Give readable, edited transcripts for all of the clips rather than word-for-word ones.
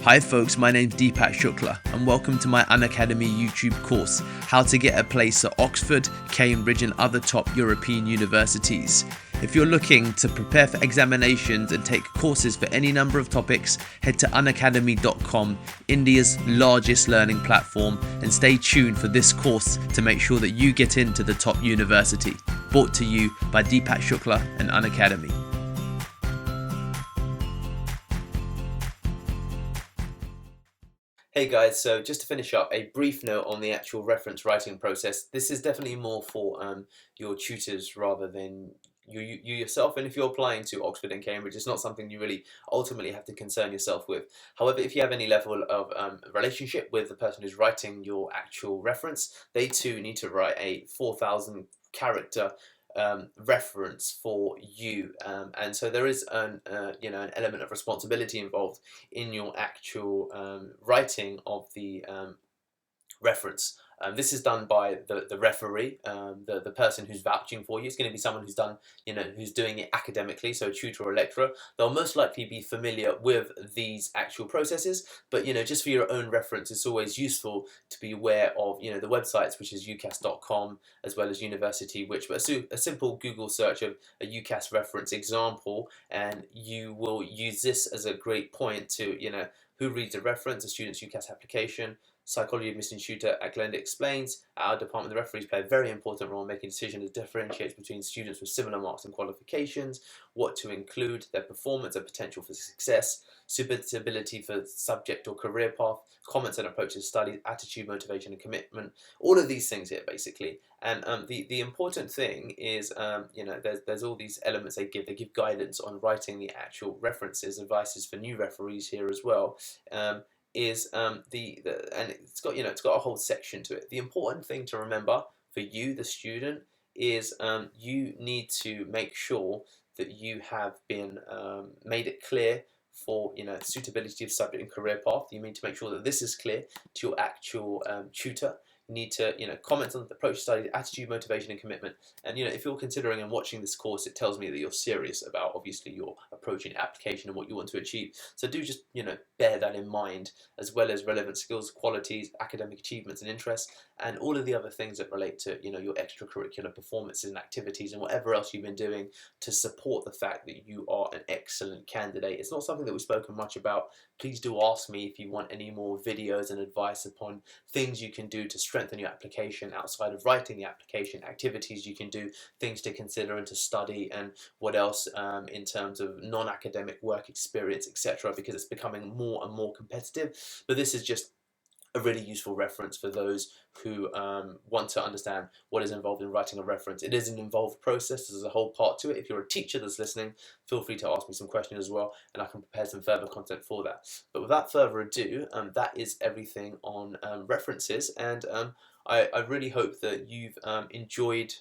Hi folks, my name's Deepak Shukla and welcome to my Unacademy YouTube course, How to Get a Place at Oxford, Cambridge and other top European universities. If you're looking to prepare for examinations and take courses for any number of topics, head to unacademy.com, India's largest learning platform, and stay tuned for this course to make sure that you get into the top university. Brought to you by Deepak Shukla and Unacademy. Hey guys, so just to finish up, a brief note on the actual reference writing process. This is definitely more for your tutors rather than you yourself, and if you're applying to Oxford and Cambridge, it's not something you really ultimately have to concern yourself with. However, if you have any level of relationship with the person who's writing your actual reference, they too need to write a 4,000 character reference for you, and so there is an element of responsibility involved in your actual writing of the reference. This is done by the referee, the person who's vouching for you. It's going to be someone who's done, who's doing it academically, so a tutor or a lecturer. They'll most likely be familiar with these actual processes, but just for your own reference, it's always useful to be aware of, the websites, which is UCAS.com as well as University, but a simple Google search of a UCAS reference example, and you will use this as a great point to, who reads the reference, a student's UCAS application. Psychology of Missing Tutor at Glenda explains, at our department the referees play a very important role in making decisions that differentiates between students with similar marks and qualifications, what to include, their performance and potential for success, suitability for subject or career path, comments and approaches to study, attitude, motivation and commitment, all of these things here basically. And the important thing is, there's all these elements they give guidance on writing the actual references, advices for new referees here as well. And it's got a whole section to it. The important thing to remember for you, the student, is you need to make sure that you have been made it clear for suitability of subject and career path. You need to make sure that this is clear to your actual tutor. You need to comment on the approach to study, attitude, motivation and commitment. And if you're considering and watching this course, it tells me that you're serious about obviously your approach in application and what you want to achieve. So do just bear that in mind, as well as relevant skills, qualities, academic achievements and interests, and all of the other things that relate to your extracurricular performances and activities and whatever else you've been doing to support the fact that you are an excellent candidate. It's not something that we've spoken much about. Please do ask me if you want any more videos and advice upon things you can do to strengthen your application outside of writing the application, activities you can do, things to consider and to study, and what else in terms of non-academic work experience, etc., because it's becoming more and more competitive. But this is just a really useful reference for those who want to understand what is involved in writing a reference. It is an involved process. There's a whole part to it. If you're a teacher that's listening, feel free to ask me some questions as well, and I can prepare some further content for that. But without further ado, that is everything on references, and I really hope that you've enjoyed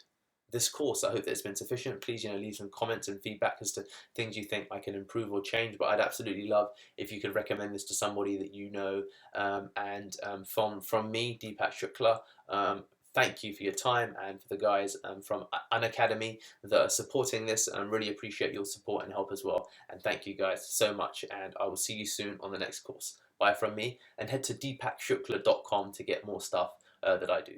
this course. I hope that it's been sufficient. Please, leave some comments and feedback as to things you think I can improve or change. But I'd absolutely love if you could recommend this to somebody that you know. From me, Deepak Shukla, thank you for your time, and for the guys from Unacademy that are supporting this. I really appreciate your support and help as well. And thank you guys so much. And I will see you soon on the next course. Bye from me, and head to deepakshukla.com to get more stuff that I do.